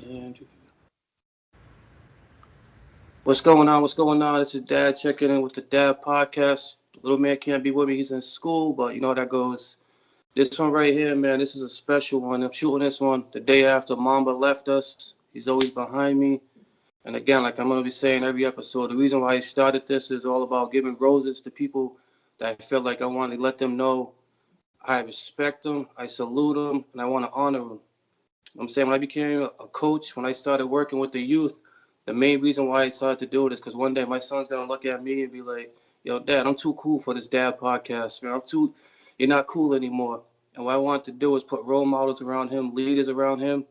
And what's going on? What's going on? This is Dad checking in with the Dad podcast. Little man can't be with me. He's in school, but you know how that goes. This one right here, man, this is a special one. I'm shooting this one the day after Mamba left us. He's always behind me. And again, like I'm going to be saying every episode, the reason why I started this is all about giving roses to people that I feel like I want to let them know I respect them, I salute them, and I want to honor them. I'm saying when I became a coach, when I started working with the youth, the main reason why I started to do it is because one day my son's going to look at me and be like, yo, Dad, I'm too cool for this Dad podcast, man. You're not cool anymore. And what I want to do is put role models around him, leaders around him.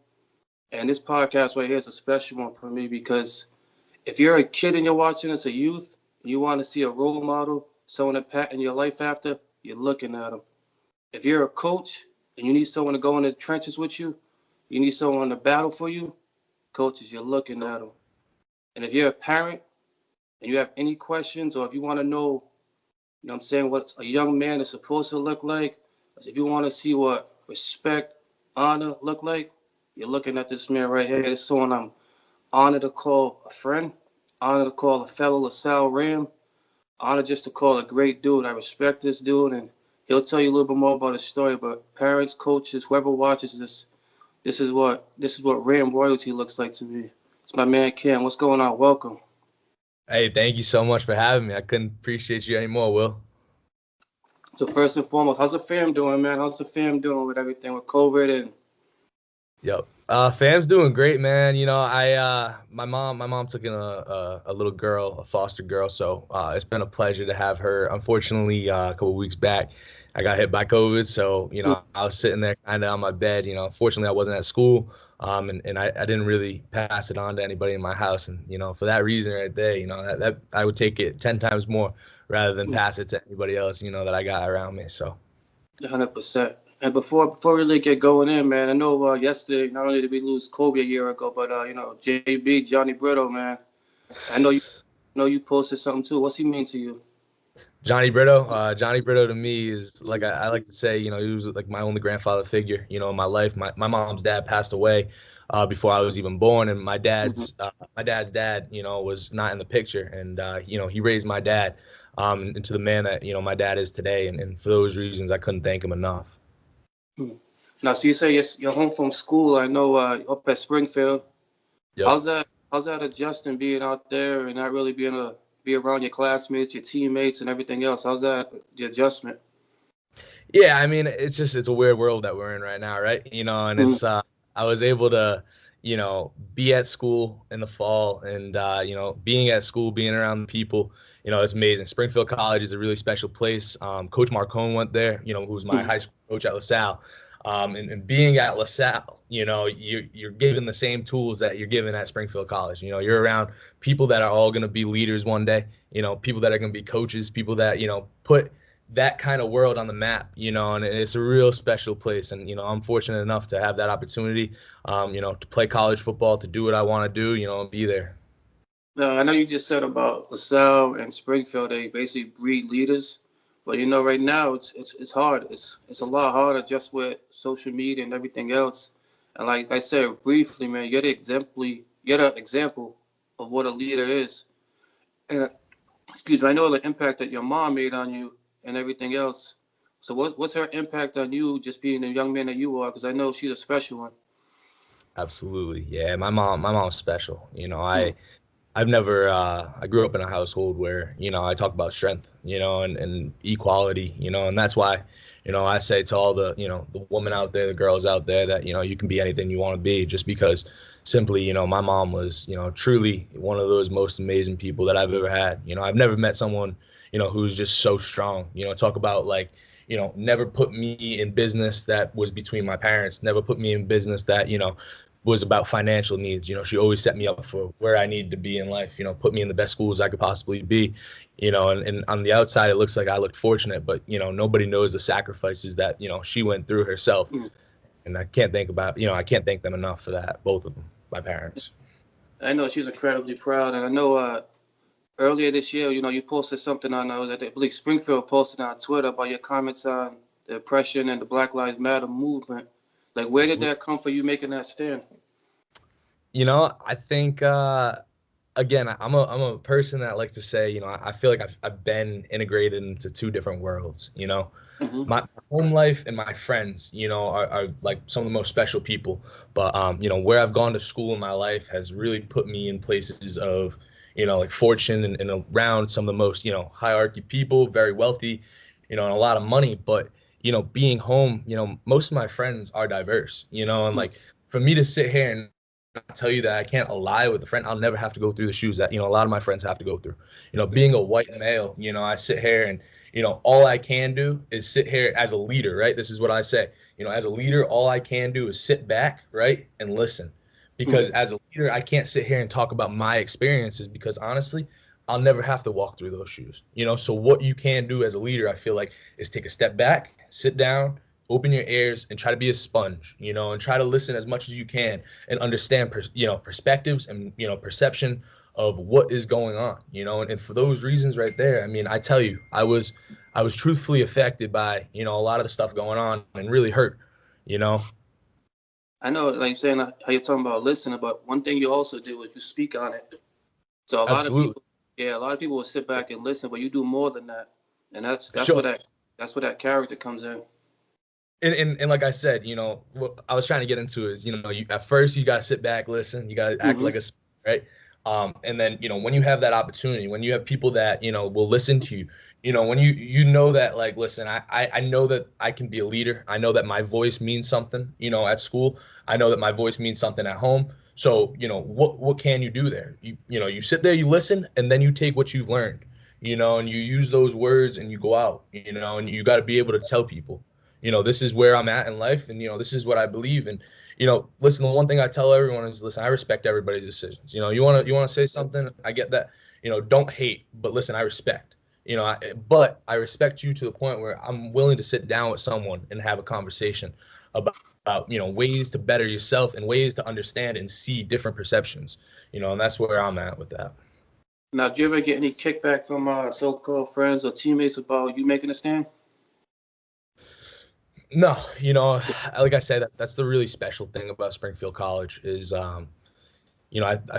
And this podcast right here is a special one for me because if you're a kid and you're watching this, a youth, and you want to see a role model, someone to pattern your life after, you're looking at them. If you're a coach and you need someone to go in the trenches with you, you need someone to battle for you, coaches, you're looking at them. And if you're a parent and you have any questions or if you want to know, you know what I'm saying, what a young man is supposed to look like, if you want to see what respect, honor look like, you're looking at this man right here. This is someone I'm honored to call a friend, honored to call a fellow Lasalle Ram, honored just to call a great dude. I respect this dude, and he'll tell you a little bit more about his story. But parents, coaches, whoever watches this, this is what Ram royalty looks like to me. It's my man Cam. What's going on? Welcome. Hey, thank you so much for having me. I couldn't appreciate you anymore, Will. So first and foremost, how's the fam doing, man? How's the fam doing with everything with COVID and? Yep. Fam's doing great, man. You know, my mom took in a little girl, a foster girl. So it's been a pleasure to have her. Unfortunately, a couple of weeks back, I got hit by COVID. So, you know, I was sitting there kind of on my bed. You know, fortunately, I wasn't at school. And I didn't really pass it on to anybody in my house. And, you know, for that reason right there, you know, that I would take it 10 times more rather than pass it to anybody else, you know, that I got around me. So 100%. And before we really get going in, man, I know yesterday, not only did we lose Kobe a year ago, but, you know, JB, Johnny Britto, man. I know you posted something too. What's he mean to you? Johnny Britto to me is like I like to say, you know, he was like my only grandfather figure, you know, in my life. My mom's dad passed away before I was even born, and my dad's dad, you know, was not in the picture, and you know, he raised my dad into the man that, you know, my dad is today, and for those reasons, I couldn't thank him enough. Now, so you say you're home from school. I know up at Springfield. Yep. How's that adjusting being out there and not really being able to be around your classmates, your teammates, and everything else? How's that, the adjustment? Yeah, I mean, it's a weird world that we're in right now, right? You know, and it's I was able to, you know, be at school in the fall and, you know, being at school, being around people, you know, it's amazing. Springfield College is a really special place. Coach Marcone went there, you know, who was my high school coach at Lasalle. And being at Lasalle, you know, you're given the same tools that you're given at Springfield College. You know, you're around people that are all going to be leaders one day, you know, people that are going to be coaches, people that, you know, put that kind of world on the map, you know, and it's a real special place. And, you know, I'm fortunate enough to have that opportunity, you know, to play college football, to do what I want to do, you know, and be there. I know you just said about LaSalle and Springfield, they basically breed leaders. But, you know, right now it's hard. It's a lot harder just with social media and everything else. And like I said briefly, man, you're the example of what a leader is. And excuse me, I know the impact that your mom made on you and everything else. So what's her impact on you just being the young man that you are? Because I know she's a special one. Absolutely. Yeah, my mom's special. You know, I've never, I grew up in a household where, you know, I talk about strength, you know, and equality, you know, and that's why, you know, I say to all the, you know, the women out there, the girls out there that, you know, you can be anything you want to be just because simply, you know, my mom was, you know, truly one of those most amazing people that I've ever had. You know, I've never met someone, you know, who's just so strong, you know, talk about like, you know, never put me in business that was between my parents, never put me in business that, you know, was about financial needs. You know, she always set me up for where I needed to be in life, you know, put me in the best schools I could possibly be, you know, and on the outside, it looks like I looked fortunate, but, you know, nobody knows the sacrifices that, you know, she went through herself. And I can't think them enough for that. Both of them, my parents. I know she's incredibly proud. And I know earlier this year, you know, you posted something on, I believe Springfield posted on Twitter about your comments on the oppression and the Black Lives Matter movement. Like, where did that come for you making that stand? I think again, I'm a person that likes to say, I feel like I've been integrated into two different worlds. Hmm. My home life and my friends, are like some of the most special people. But where I've gone to school in my life has really put me in places of, like fortune and around some of the most, hierarchy people, very wealthy, and a lot of money. But being home, most of my friends are diverse, and like for me to sit here and tell you that I can't ally with a friend, I'll never have to go through the shoes that, a lot of my friends have to go through. Being a white male, I sit here and, all I can do is sit here as a leader, right? This is what I say. As a leader, all I can do is sit back, right, and listen. Because as a leader, I can't sit here and talk about my experiences because honestly, I'll never have to walk through those shoes. So what you can do as a leader, I feel like, is take a step back, sit down, open your ears and try to be a sponge, and try to listen as much as you can and understand, perspectives and, perception of what is going on, and for those reasons right there, I mean, I tell you, I was truthfully affected by, a lot of the stuff going on and really hurt, you know. I know, like you're saying, how you're talking about listening, but one thing you also do is you speak on it. So a lot of Absolutely. people, yeah, a lot of people will sit back and listen, but you do more than that, and that's For that's where sure. that character comes in. And like I said, what I was trying to get into is, you at first you gotta sit back, listen, you gotta act Hmm. like a right. And then, when you have that opportunity, when you have people that, will listen to you, when you know that, like, listen, I know that I can be a leader. I know that my voice means something, at school. I know that my voice means something at home. So, what can you do there? You sit there, you listen, and then you take what you've learned, and you use those words and you go out, and you got to be able to tell people, this is where I'm at in life, and this is what I believe. And listen, the one thing I tell everyone is, listen, I respect everybody's decisions. You want to say something, I get that. Don't hate, but listen, I respect. But I respect you to the point where I'm willing to sit down with someone and have a conversation about ways to better yourself and ways to understand and see different perceptions. And that's where I'm at with that. Now, do you ever get any kickback from so-called friends or teammates about you making a stand? No, like I said, that's the really special thing about Springfield College is, I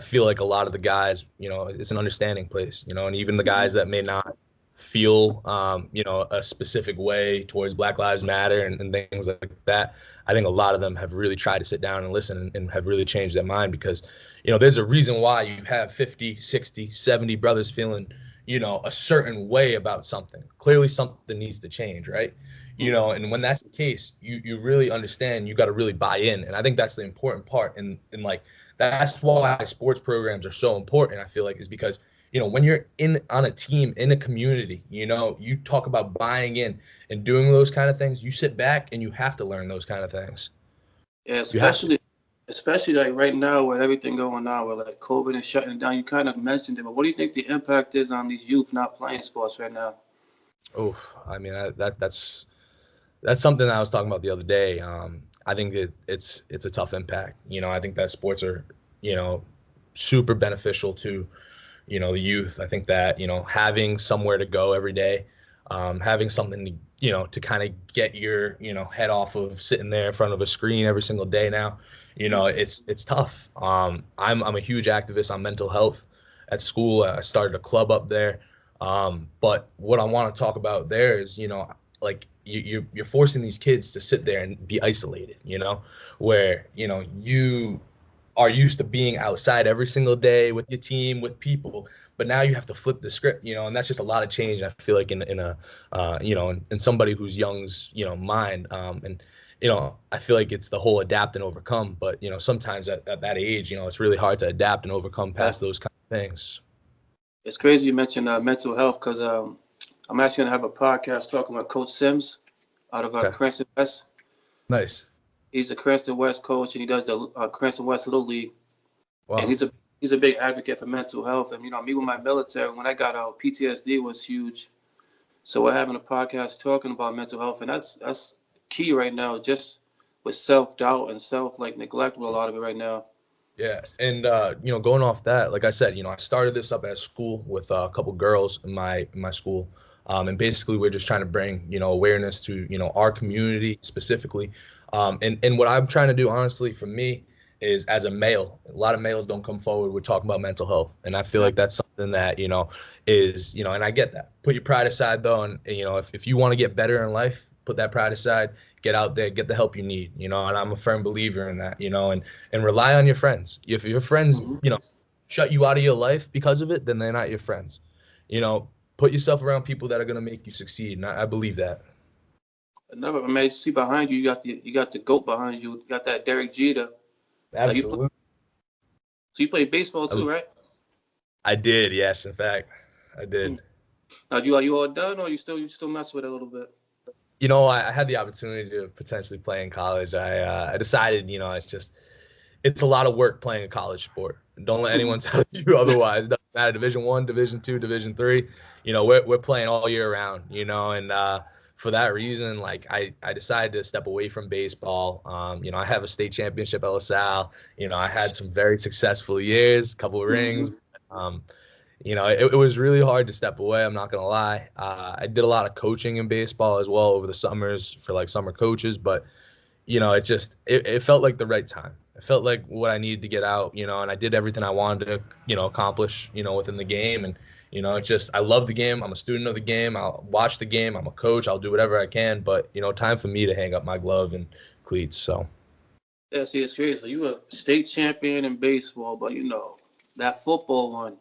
feel like a lot of the guys, it's an understanding place, and even the Hmm. guys that may not feel, a specific way towards Black Lives Matter and things like that. I think a lot of them have really tried to sit down and listen and have really changed their mind because, there's a reason why you have 50, 60, 70 brothers feeling, a certain way about something. Clearly something needs to change, right? And when that's the case, you really understand, you got to really buy in. And I think that's the important part. And like, that's why sports programs are so important, I feel like, is because, when you're on a team, in a community, you talk about buying in and doing those kind of things, you sit back and you have to learn those kind of things. Yeah, You have to. especially like right now with everything going on with like COVID and shutting down. You kind of mentioned it, but what do you think the impact is on these youth not playing sports right now? Oh, I mean, that's something that I was talking about the other day. I think it's a tough impact. I think that sports are, you know, super beneficial to, the youth. I think that, having somewhere to go every day, having something to, to kind of get your, head off of sitting there in front of a screen every single day now, it's tough. I'm a huge activist on mental health at school. I started a club up there. But what I want to talk about there is, like you're forcing these kids to sit there and be isolated, where, you are used to being outside every single day with your team, with people, but now you have to flip the script, and that's just a lot of change. I feel like in a, in somebody who's young's, mind. And, I feel like it's the whole adapt and overcome, but, sometimes at that age, it's really hard to adapt and overcome Yeah, past those kind of things. it's crazy you mentioned mental health because I'm actually gonna have a podcast talking about Coach Sims out of Okay. Cranston West. Nice. He's a Cranston West coach, and he does the Cranston West Little League, and Wow. he's a big advocate for mental health. And me with my military, when I got out, PTSD was huge. So we're having a podcast talking about mental health, and that's key right now. Just with self doubt and self like neglect with a lot of it right now. Yeah, and going off that, like I said, I started this up at school with a couple girls in my school, and basically we're just trying to bring awareness to our community specifically, and what I'm trying to do honestly for me is as a male, a lot of males don't come forward with talking about mental health. And I feel like that's something that, is, and I get that. Put your pride aside though. And if you want to get better in life, put that pride aside, get out there, get the help you need, and I'm a firm believer in that, and rely on your friends. If your friends, shut you out of your life because of it, then they're not your friends. Put yourself around people that are going to make you succeed. And I believe that. Another amazing, see behind you, you got the GOAT behind you. You got that Derek Jeter. Absolutely. So you played baseball too, right? I did, yes. In fact, I did. Now, are you all done, or you still mess with it a little bit? I had the opportunity to potentially play in college. I decided, it's a lot of work playing a college sport. Don't let anyone tell you otherwise. It doesn't matter. Division I, Division II, Division III. We're playing all year round. And for that reason, I decided to step away from baseball. I have a state championship at Lasalle. I had some very successful years, a couple of rings. It was really hard to step away. I'm not gonna lie. I did a lot of coaching in baseball as well over the summers for summer coaches, but it felt like the right time. It felt like what I needed to get out, and I did everything I wanted to, accomplish, within the game. And, I love the game. I'm a student of the game. I'll watch the game. I'm a coach. I'll do whatever I can. But, time for me to hang up my glove and cleats. So. Yeah, see, it's crazy. So you were state champion in baseball, but, that football one,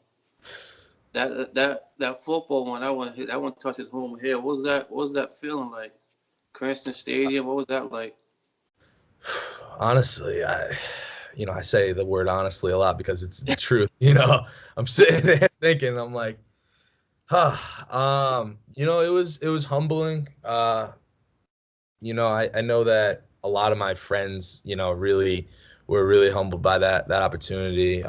that football one, that one touches home here. What was that feeling like? Cranston Stadium, what was that like? Honestly, I say the word honestly a lot because it's the truth. I'm sitting there thinking, I'm like, it was humbling. I know that a lot of my friends, really were really humbled by that opportunity.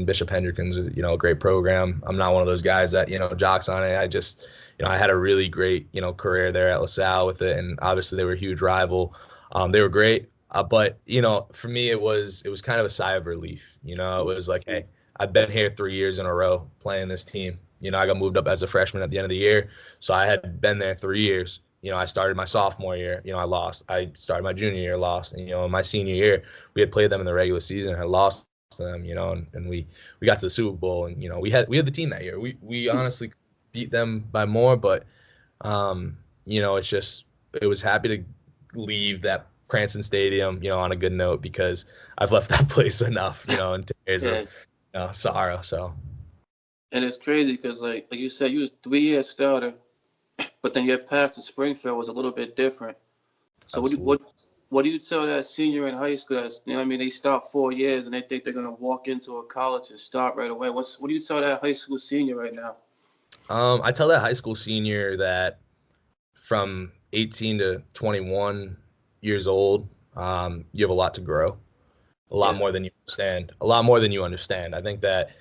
Bishop Hendricken's, a great program. I'm not one of those guys that, jocks on it. I just, I had a really great, career there at LaSalle with it. And obviously they were a huge rival. They were great. But, for me, it was kind of a sigh of relief. It was like, hey, I've been here 3 years in a row playing this team. I got moved up as a freshman at the end of the year. So I had been there 3 years. I started my sophomore year, I lost. I started my junior year, lost. And, in my senior year, we had played them in the regular season, had lost to them, and we got to the Super Bowl. And, we had the team that year. We honestly beat them by more, but, it was happy to leave that Cranston Stadium, on a good note, because I've left that place enough, in tears of sorrow. So. And it's crazy because, like you said, you was 3 years starter, but then your path to Springfield was a little bit different. So what do you tell that senior in high school that's, they start 4 years and they think they're gonna walk into a college and start right away? What do you tell that high school senior right now? I tell that high school senior that from 18 to 21 years old, you have a lot to grow, a lot more than you understand. I think that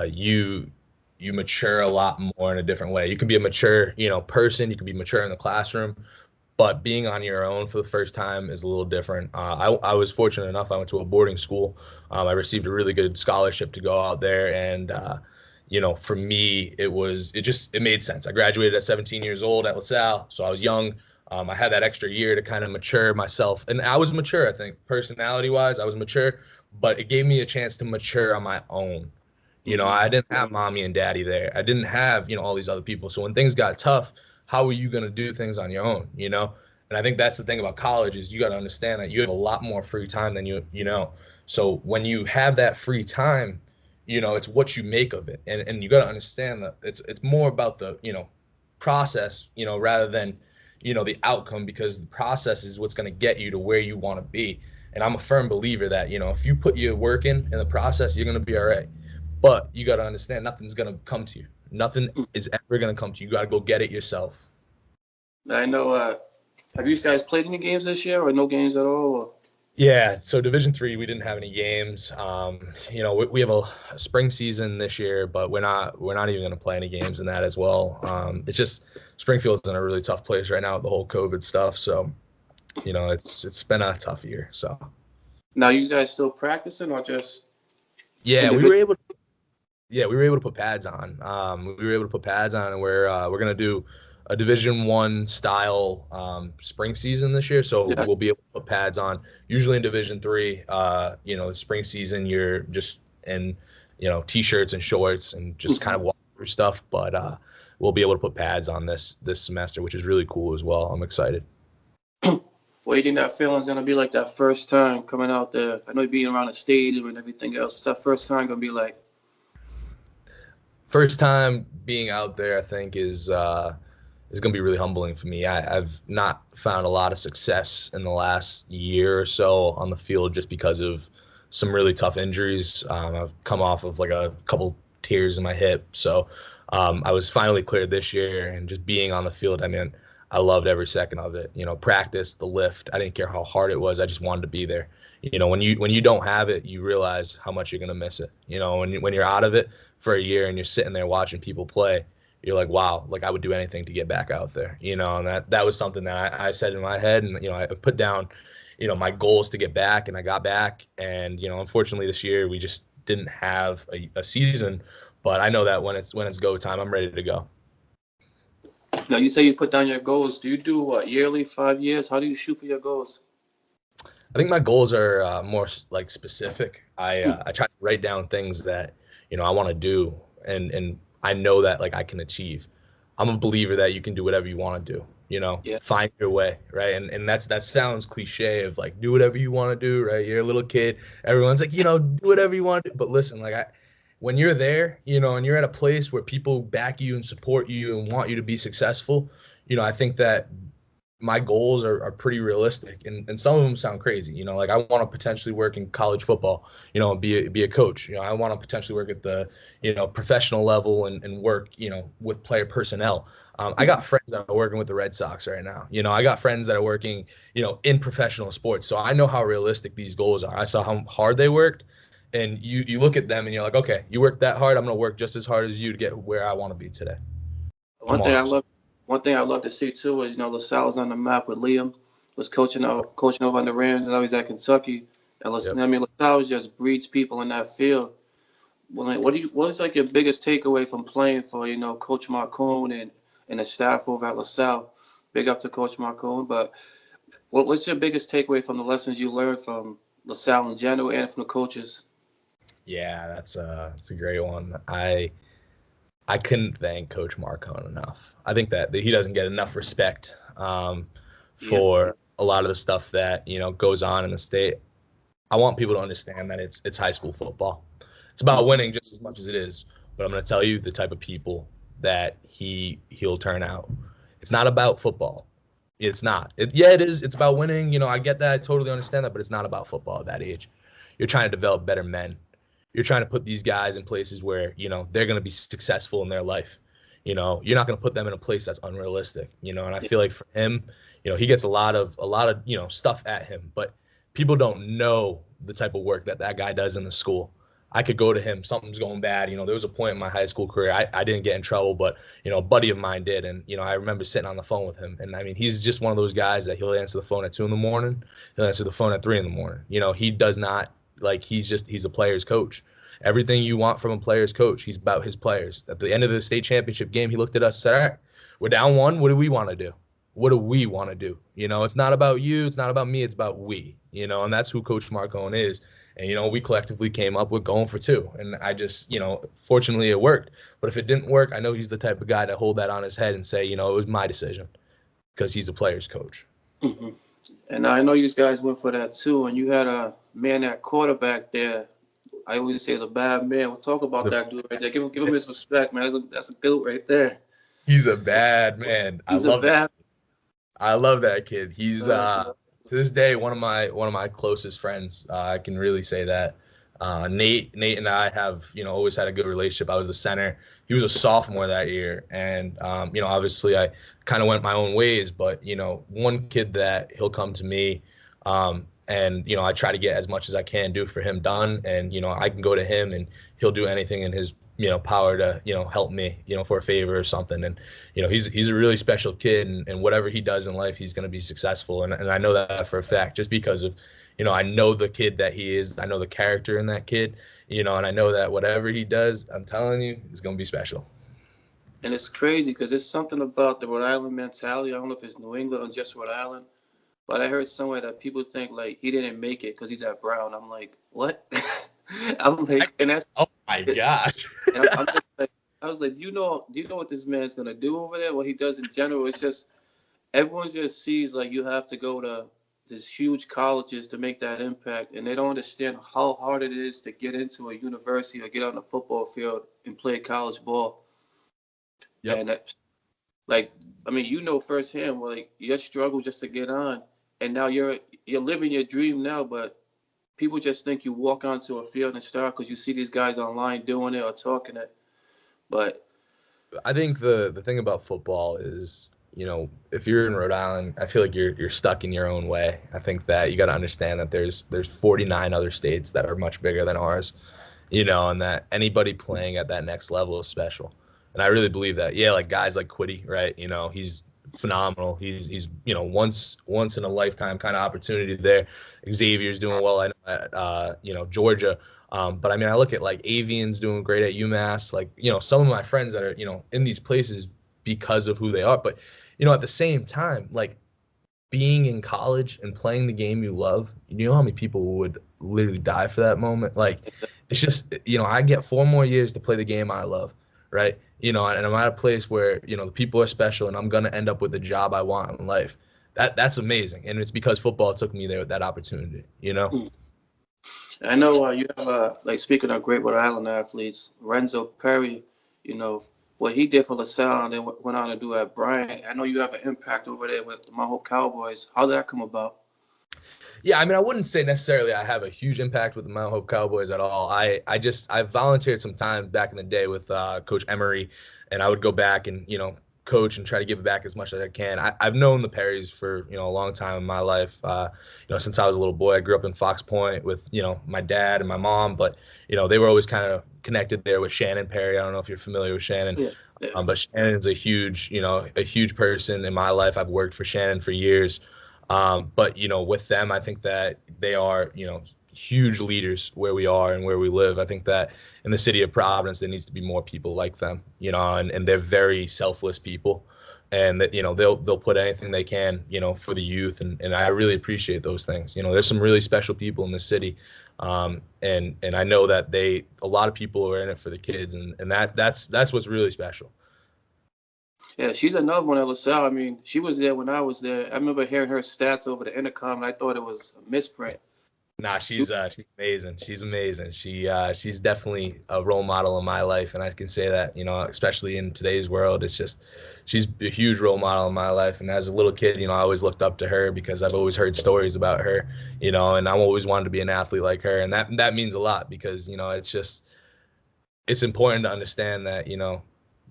you mature a lot more in a different way. You can be a mature, person. You can be mature in the classroom, but being on your own for the first time is a little different. I was fortunate enough. I went to a boarding school. I received a really good scholarship to go out there, and for me, it made sense. I graduated at 17 years old at LaSalle, so I was young. I had that extra year to kind of mature myself, and I was mature. I think personality-wise, I was mature, but it gave me a chance to mature on my own. I didn't have mommy and daddy there. I didn't have, all these other people. So when things got tough, how are you going to do things on your own, And I think that's the thing about college is you got to understand that you have a lot more free time than you know. So when you have that free time, it's what you make of it. And you got to understand that it's more about the, process, rather than, the outcome, because the process is what's going to get you to where you want to be. And I'm a firm believer that, if you put your work in the process, you're going to be all right. But you got to understand, nothing's going to come to you. Nothing is ever going to come to you. You got to go get it yourself. I know. Have you guys played any games this year or no games at all? Or? Yeah. So Division III, we didn't have any games. We have a spring season this year, but we're not even going to play any games in that as well. It's just Springfield's in a really tough place right now with the whole COVID stuff. So, it's been a tough year. So. Now, you guys still practicing or just? Yeah, we were able to put pads on. And we're gonna do a Division I style spring season this year. So we'll be able to put put pads on. Usually in Division III, the spring season, you're just in, T-shirts and shorts and just kind of walk through stuff. But we'll be able to put pads on this semester, which is really cool as well. I'm excited. What do you think that feeling's going to be like that first time coming out there? I know you're being around the stadium and everything else. What's that first time going to be like? First time being out there, I think, is going to be really humbling for me. I've not found a lot of success in the last year or so on the field just because of some really tough injuries. I've come off of like a couple tears in my hip. So I was finally cleared this year, and just being on the field, I mean, I loved every second of it. Practice, the lift. I didn't care how hard it was. I just wanted to be there. When you don't have it, you realize how much you're going to miss it. When you're out of it for a year and you're sitting there watching people play, you're like, wow, like I would do anything to get back out there, and that was something that I said in my head, and, I put down, my goals to get back, and I got back. And, unfortunately this year we just didn't have a season, but I know that when it's go time, I'm ready to go. Now, you say you put down your goals. Do you do what, yearly, 5 years? How do you shoot for your goals? I think my goals are more like specific. I try to write down things that, I want to do, and I know that like I can achieve. I'm a believer that you can do whatever you want to do, find your way, right? And that sounds cliche of like, do whatever you want to do, right? You're a little kid. Everyone's like, do whatever you want to do. But listen, like when you're there, and you're at a place where people back you and support you and want you to be successful, I think that my goals are pretty realistic, and some of them sound crazy. Like I want to potentially work in college football, be a coach. I want to potentially work at the, professional level and work, with player personnel. I got friends that are working with the Red Sox right now. I got friends that are working, in professional sports. So I know how realistic these goals are. I saw how hard they worked. And you look at them and you're like, okay, you worked that hard. I'm going to work just as hard as you to get where I want to be today. One thing I love to see too is, Lasalle's on the map with Liam, was coaching over on the Rams, and now he's at Kentucky. And Lasalle just breeds people in that field. Well, what's like your biggest takeaway from playing for, Coach Marcone and the staff over at Lasalle? Big up to Coach Marcone, but what's your biggest takeaway from the lessons you learned from Lasalle in general and from the coaches? Yeah, that's a great one. I couldn't thank Coach Marcone enough. I think that he doesn't get enough respect for a lot of the stuff that goes on in the state. I want people to understand that it's high school football. It's about winning just as much as it is. But I'm going to tell you the type of people that he'll turn out. It's not about football. It's not. It is. It's about winning. I get that. I totally understand that. But it's not about football at that age. You're trying to develop better men. You're trying to put these guys in places where, they're going to be successful in their life. You're not going to put them in a place that's unrealistic, and I feel like for him, he gets a lot of, stuff at him, but people don't know the type of work that guy does in the school. I could go to him, something's going bad. There was a point in my high school career, I didn't get in trouble, but, a buddy of mine did. And, I remember sitting on the phone with him. And I mean, he's just one of those guys that he'll answer the phone at 2 a.m. He'll answer the phone at 3 a.m. He does not, he's a player's coach. Everything you want from a player's coach, he's about his players. At the end of the state championship game, he looked at us and said, all right, we're down 1. What do we want to do? What do we want to do? It's not about you. It's not about me. It's about we, and that's who Coach Marcone is. And, we collectively came up with going for 2. And I just, fortunately it worked. But if it didn't work, I know he's the type of guy to hold that on his head and say, it was my decision because he's a player's coach. Mm-hmm. And I know you guys went for that too. And you had a man at quarterback there. I always say he's a bad man. We'll talk about that dude right there. Give him his respect, man. That's a goat right there. He's a bad man. I love that kid. He's to this day one of my closest friends. I can really say that. Nate and I have always had a good relationship. I was the center. He was a sophomore that year, and obviously I kind of went my own ways. But one kid that he'll come to me. And, I try to get as much as I can do for him done. And, I can go to him and he'll do anything in his, power to, help me, for a favor or something. And, he's a really special kid, and whatever he does in life, he's going to be successful. And I know that for a fact, just because of, I know the kid that he is. I know the character in that kid, and I know that whatever he does, I'm telling you, it's going to be special. And it's crazy because there's something about the Rhode Island mentality. I don't know if it's New England or just Rhode Island. But I heard somewhere that people think like he didn't make it because he's at Brown. I'm like, what? I'm like, and that's Oh my gosh. and I'm just like, I was like, do you know what this man's gonna do over there? What he does in general, it's just everyone just sees like you have to go to these huge colleges to make that impact, and they don't understand how hard it is to get into a university or get on the football field and play college ball. Yep. And that, like, I mean, you know firsthand, like your struggle just to get on, and now you're living your dream now, but people just think you walk onto a field and start because you see these guys online doing it or talking it. But I think the thing about football is, if you're in Rhode Island, I feel like you're stuck in your own way. I think that you got to understand that there's 49 other states that are much bigger than ours, and that anybody playing at that next level is special. And I really believe that. Yeah, like guys like Quiddy, right? He's phenomenal. He's once in a lifetime kind of opportunity there. Xavier's doing well. I know at Georgia. But I mean, I look at like Avian's doing great at UMass. Like, some of my friends that are, in these places because of who they are. But, at the same time, like being in college and playing the game you love, you know how many people would literally die for that moment? Like, it's just, I get 4 more years to play the game I love, right? And I'm at a place where, the people are special and I'm going to end up with the job I want in life. That's amazing. And it's because football took me there with that opportunity, I know you have like speaking of great Rhode Island athletes, Renzo Perry, what he did for Lasalle and then went on to do at Bryant. I know you have an impact over there with the Mount Hope Cowboys. How did that come about? Yeah, I mean, I wouldn't say necessarily I have a huge impact with the Mount Hope Cowboys at all. I volunteered some time back in the day with Coach Emery, and I would go back and coach and try to give it back as much as I can. I've known the Perrys for a long time in my life. Since I was a little boy, I grew up in Fox Point with my dad and my mom, but they were always kind of connected there with Shannon Perry. I don't know if you're familiar with Shannon. Yeah. But Shannon's a huge person in my life. I've worked for Shannon for years. But with them, I think that they are, huge leaders where we are and where we live. I think that in the city of Providence, there needs to be more people like them, and they're very selfless people, and that, they'll put anything they can, for the youth. And I really appreciate those things. There's some really special people in the city. And I know that a lot of people are in it for the kids, and that's what's really special. Yeah, she's another one at LaSalle. I mean, she was there when I was there. I remember hearing her stats over the intercom, and I thought it was a misprint. Nah, she's amazing. She's amazing. She's definitely a role model in my life, and I can say that, especially in today's world, it's just she's a huge role model in my life. And as a little kid, I always looked up to her because I've always heard stories about her, and I always wanted to be an athlete like her, and that means a lot because it's important to understand that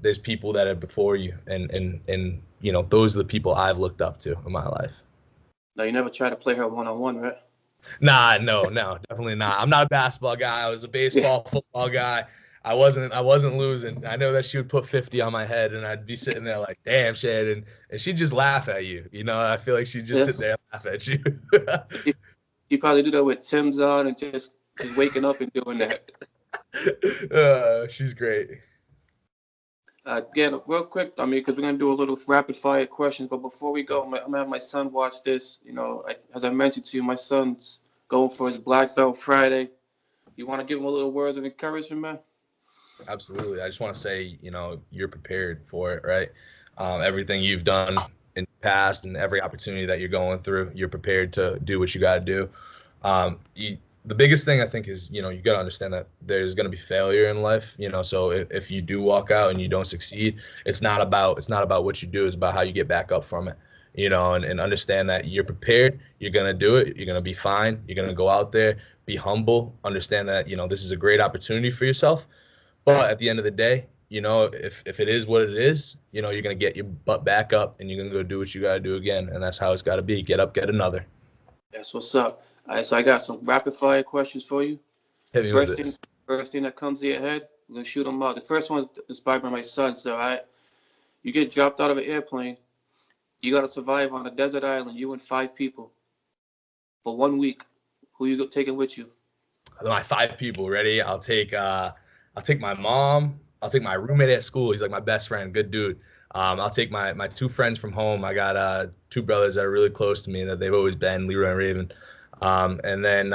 there's people that are before you, and those are the people I've looked up to in my life. Now, you never tried to play her one-on-one, right? Nah, no, definitely not. I'm not a basketball guy. I was a baseball, football guy. I wasn't losing. I know that she would put 50 on my head, and I'd be sitting there like, damn, Shannon, and she'd just laugh at you. I feel like she'd just sit there and laugh at you. You probably do that with Tim's on and just waking up and doing that. She's great. Again, real quick, because we're going to do a little rapid fire questions. But before we go, I'm going to have my son watch this. As I mentioned to you, my son's going for his black belt Friday. You want to give him a little words of encouragement, man? Absolutely. I just want to say, you're prepared for it, right? Everything you've done in the past and every opportunity that you're going through, you're prepared to do what you got to do. The biggest thing I think is, you got to understand that there's going to be failure in life, so if you do walk out and you don't succeed, it's not about what you do, it's about how you get back up from it, and understand that you're prepared, you're going to do it, you're going to be fine, you're going to go out there, be humble, understand that, this is a great opportunity for yourself. But at the end of the day, if it is what it is, you're going to get your butt back up and you're going to go do what you got to do again. And that's how it's got to be. Get up, get another. That's what's up. All right, so I got some rapid fire questions for you. Hit me First with it. thing that comes to your head, I'm going to shoot them out. The first one is inspired by my son. So you get dropped out of an airplane. You got to survive on a desert island, you and 5 people, for 1 week. Who you taking with you? My 5 people, ready? I'll take my mom. I'll take my roommate at school. He's like my best friend, good dude. I'll take my two friends from home. I got two brothers that are really close to me that they've always been, Leroy and Raven. And then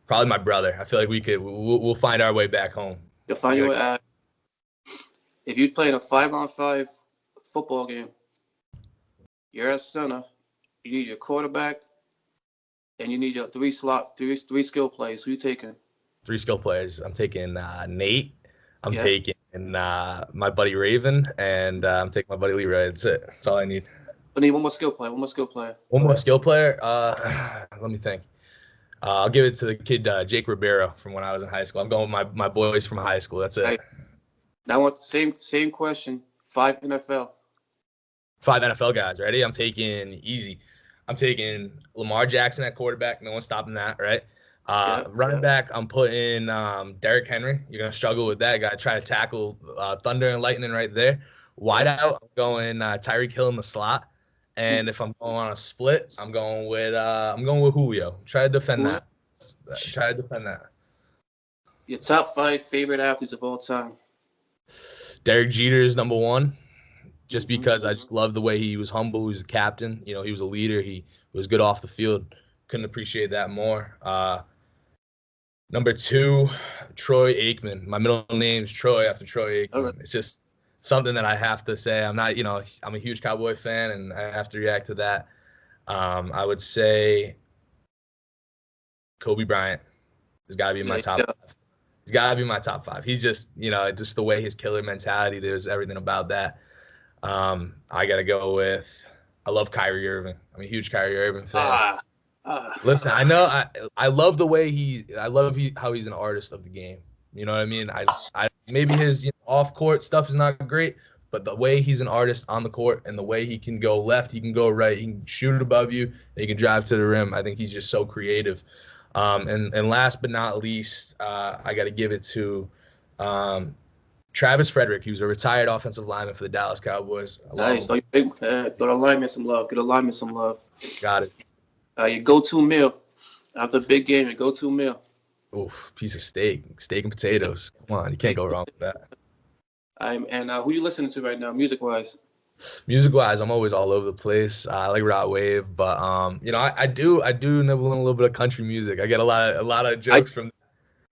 probably my brother. I feel like we'll find our way back home. You'll find your way. If you play in a 5-on-5 football game, you're at center. You need your quarterback, and you need your three skill players. Who you taking? 3 skill players. I'm taking Nate. I'm taking my buddy Raven, and I'm taking my buddy Leroy. That's it. That's all I need. I need one more skill player. One more skill player. Let me think. I'll give it to the kid Jake Ribeiro from when I was in high school. I'm going with my boys from high school. That's it. Right. Now I want the same question. 5 NFL. 5 NFL guys. Ready? I'm taking Lamar Jackson at quarterback. No one's stopping that, right? Running back, I'm putting Derrick Henry. You're going to struggle with that. Got to try to tackle thunder and lightning right there. Wide out, I'm going Tyreek Hill in the slot. And if I'm going on a split, I'm going with Julio. Try to defend that. Your top 5 favorite athletes of all time. Derek Jeter is number 1. Just because I just love the way he was humble. He was a captain. You know, he was a leader. He was good off the field. Couldn't appreciate that more. Number 2, Troy Aikman. My middle name's Troy after Troy Aikman. Right. It's just something that I have to say. I'm not, I'm a huge Cowboy fan, and I have to react to that. I would say Kobe Bryant has got to be in my top 5. He's got to be my top 5. He's just, just the way his killer mentality, there's everything about that. I got to go with, I love Kyrie Irving. I'm a huge Kyrie Irving fan. Listen, I know I love the way how he's an artist of the game. You know what I mean? I maybe his off court stuff is not great, but the way he's an artist on the court and the way he can go left, he can go right, he can shoot it above you, and he can drive to the rim. I think he's just so creative. And last but not least, I got to give it to Travis Frederick. He was a retired offensive lineman for the Dallas Cowboys. Nice. So get alignment some love. Got it. Your go-to meal after a big game. Your go-to meal. Oof, piece of steak and potatoes. Come on, you can't go wrong with that. And who you listening to right now, music-wise? Music-wise, I'm always all over the place. I like rock wave, but I do nibble in a little bit of country music. I get a lot of jokes from.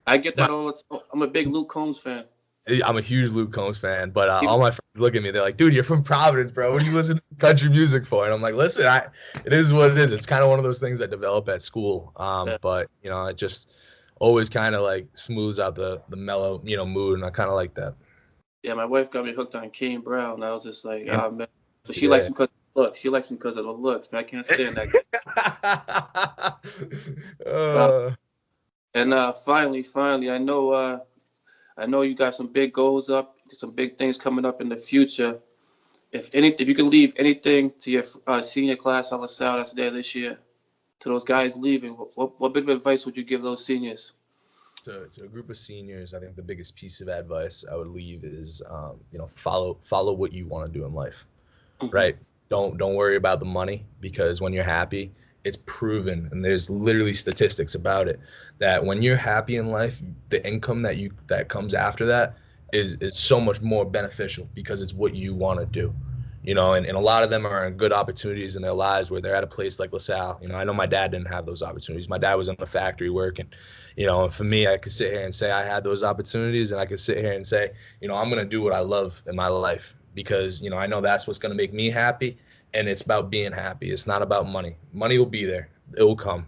I get that all the time. I'm a big Luke Combs fan. I'm a huge Luke Combs fan, but all my friends look at me. They're like, "Dude, you're from Providence, bro. What do you listen to country music for?" And I'm like, "Listen, it is what it is. It's kind of one of those things that develop at school. But it just always kind of like smooths out the mellow, mood, and I kind of like that." Yeah, my wife got me hooked on Kane Brown. And I was just like, oh man. So she likes him because of the looks. She likes him because of the looks, man. I can't stand that guy. And finally, I know you got some big goals up, some big things coming up in the future. If you could leave anything to your senior class at Lasalle that's there this year, to those guys leaving, what bit of advice would you give those seniors? To a group of seniors, I think the biggest piece of advice I would leave is, follow what you want to do in life, right? Don't worry about the money, because when you're happy, it's proven, and there's literally statistics about it, that when you're happy in life, the income that comes after that is so much more beneficial, because it's what you want to do. And a lot of them are in good opportunities in their lives where they're at a place like Lasalle. I know my dad didn't have those opportunities. My dad was in the factory working, and for me, I could sit here and say I had those opportunities, and I could sit here and say, I'm going to do what I love in my life, because, I know that's what's going to make me happy, and it's about being happy. It's not about money. Money will be there. It will come.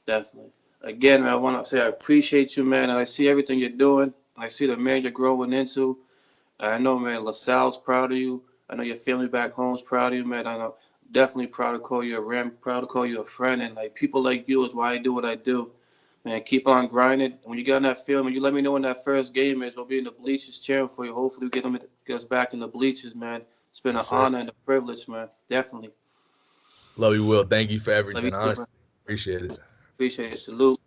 Definitely. Again, I want to say I appreciate you, man, and I see everything you're doing. I see the man you're growing into. I know, man, LaSalle's proud of you. I know your family back home's proud of you, man. I know, definitely proud to call you a Ram, proud to call you a friend. And like people like you is why I do what I do. Man, keep on grinding. When you get on that field, when you let me know when that first game is, we'll be in the bleachers cheering for you. Hopefully we get us back in the bleachers, man. It's been an honor and a privilege, man. Definitely. Love you, Will. Thank you for everything. Honestly, appreciate it. Appreciate it. Salute.